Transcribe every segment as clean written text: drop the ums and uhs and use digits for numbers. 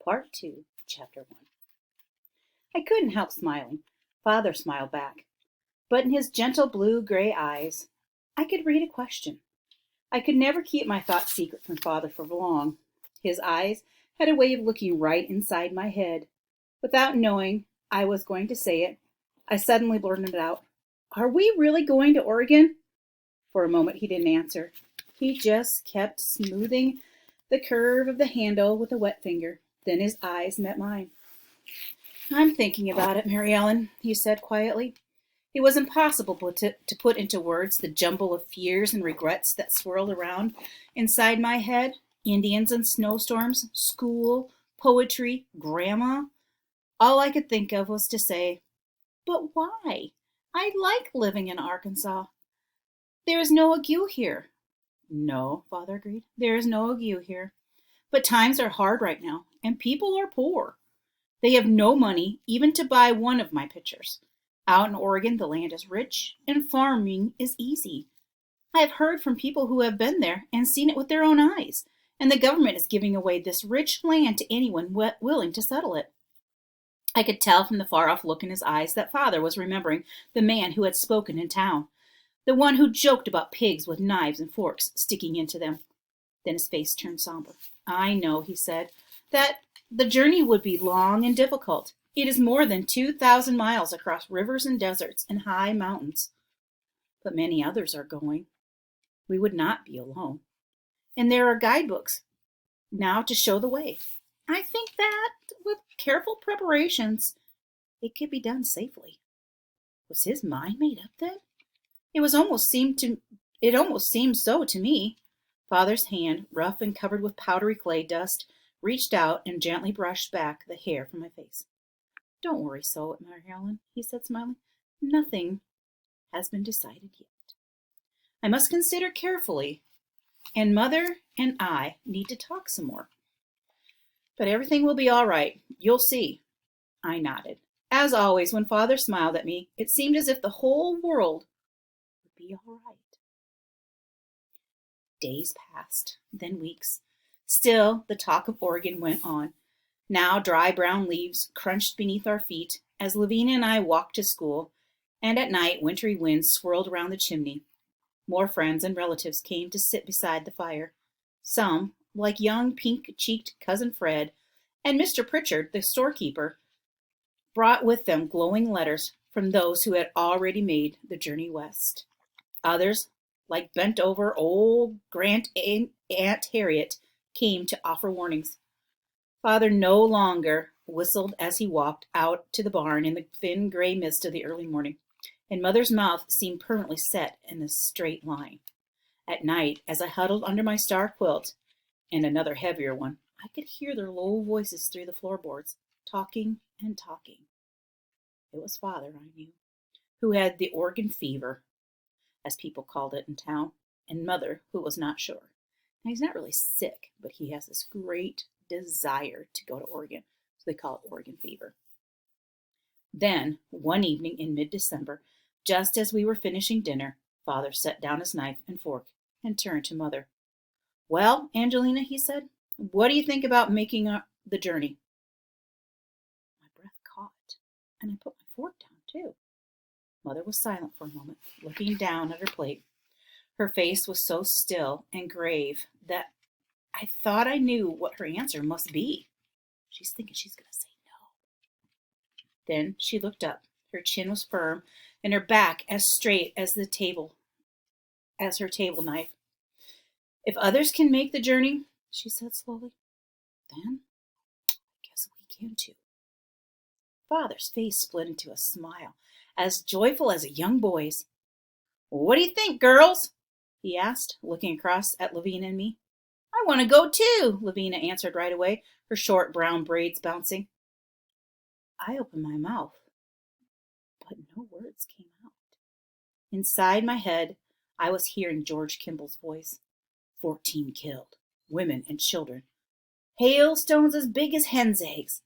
Part 2, Chapter 1. I couldn't help smiling. Father smiled back. But in his gentle blue-gray eyes, I could read a question. I could never keep my thoughts secret from Father for long. His eyes had a way of looking right inside my head. Without knowing I was going to say it, I suddenly blurted out, "Are we really going to Oregon?" For a moment he didn't answer. He just kept smoothing the curve of the handle with a wet finger. Then his eyes met mine. "I'm thinking about it, Mary Ellen," he said quietly. It was impossible to put into words the jumble of fears and regrets that swirled around inside my head. Indians and snowstorms, school, poetry, grandma. All I could think of was to say, "But why? I like living in Arkansas. There is no ague here." "No," Father agreed. "There is no ague here. But times are hard right now, and people are poor. They have no money even to buy one of my pictures. Out in Oregon, the land is rich, and farming is easy. I have heard from people who have been there and seen it with their own eyes, and the government is giving away this rich land to anyone willing to settle it." I could tell from the far-off look in his eyes that Father was remembering the man who had spoken in town, the one who joked about pigs with knives and forks sticking into them. Then his face turned somber. "I know," he said, "that the journey would be long and difficult. It is more than 2,000 miles across rivers and deserts and high mountains. But many others are going. We would not be alone. And there are guidebooks now to show the way. I think that, with careful preparations, it could be done safely." Was his mind made up then? It almost seemed so to me. Father's hand, rough and covered with powdery clay dust, reached out and gently brushed back the hair from my face. "Don't worry so, Mary Ellen," he said, smiling. "Nothing has been decided yet. I must consider carefully, and Mother and I need to talk some more. But everything will be all right. You'll see." I nodded. As always, when Father smiled at me, it seemed as if the whole world would be all right. Days passed, then weeks. Still, the talk of Oregon went on. Now dry brown leaves crunched beneath our feet as Lavina and I walked to school, and at night wintry winds swirled around the chimney. More friends and relatives came to sit beside the fire. Some, like young pink-cheeked Cousin Fred and Mr. Pritchard, the storekeeper, brought with them glowing letters from those who had already made the journey west. Others, like bent-over old Aunt Harriet, came to offer warnings. Father no longer whistled as he walked out to the barn in the thin gray mist of the early morning, and Mother's mouth seemed permanently set in a straight line. At night, as I huddled under my star quilt, and another heavier one, I could hear their low voices through the floorboards, talking and talking. It was Father, I knew, who had the Oregon fever, as people called it in town, and Mother, who was not sure. Now, he's not really sick, but he has this great desire to go to Oregon, so they call it Oregon fever. Then, one evening in mid-December, just as we were finishing dinner, Father set down his knife and fork and turned to Mother. "Well, Angelina," he said, "what do you think about making the journey?" My breath caught, and I put my fork down, too. Mother was silent for a moment, looking down at her plate. Her face was so still and grave that I thought I knew what her answer must be. She's thinking she's going to say no. Then she looked up. Her chin was firm, and her back as straight as her table knife. "If others can make the journey," she said slowly, "then I guess we can too." Father's face split into a smile, as joyful as a young boy's. "What do you think, girls?" he asked, looking across at Lavina and me. "I want to go too," Lavina answered right away, her short brown braids bouncing. I opened my mouth, but no words came out. Inside my head, I was hearing George Kimball's voice. 14 killed, women and children. Hailstones as big as hen's eggs.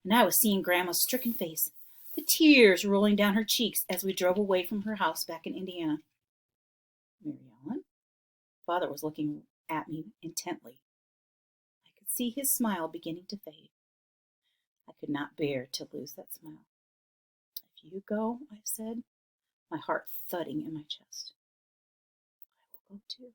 And I was seeing Grandma's stricken face, the tears rolling down her cheeks as we drove away from her house back in Indiana. "Mary Ellen?" Father was looking at me intently. I could see his smile beginning to fade. I could not bear to lose that smile. If you go, I said, my heart thudding in my chest, I will go too.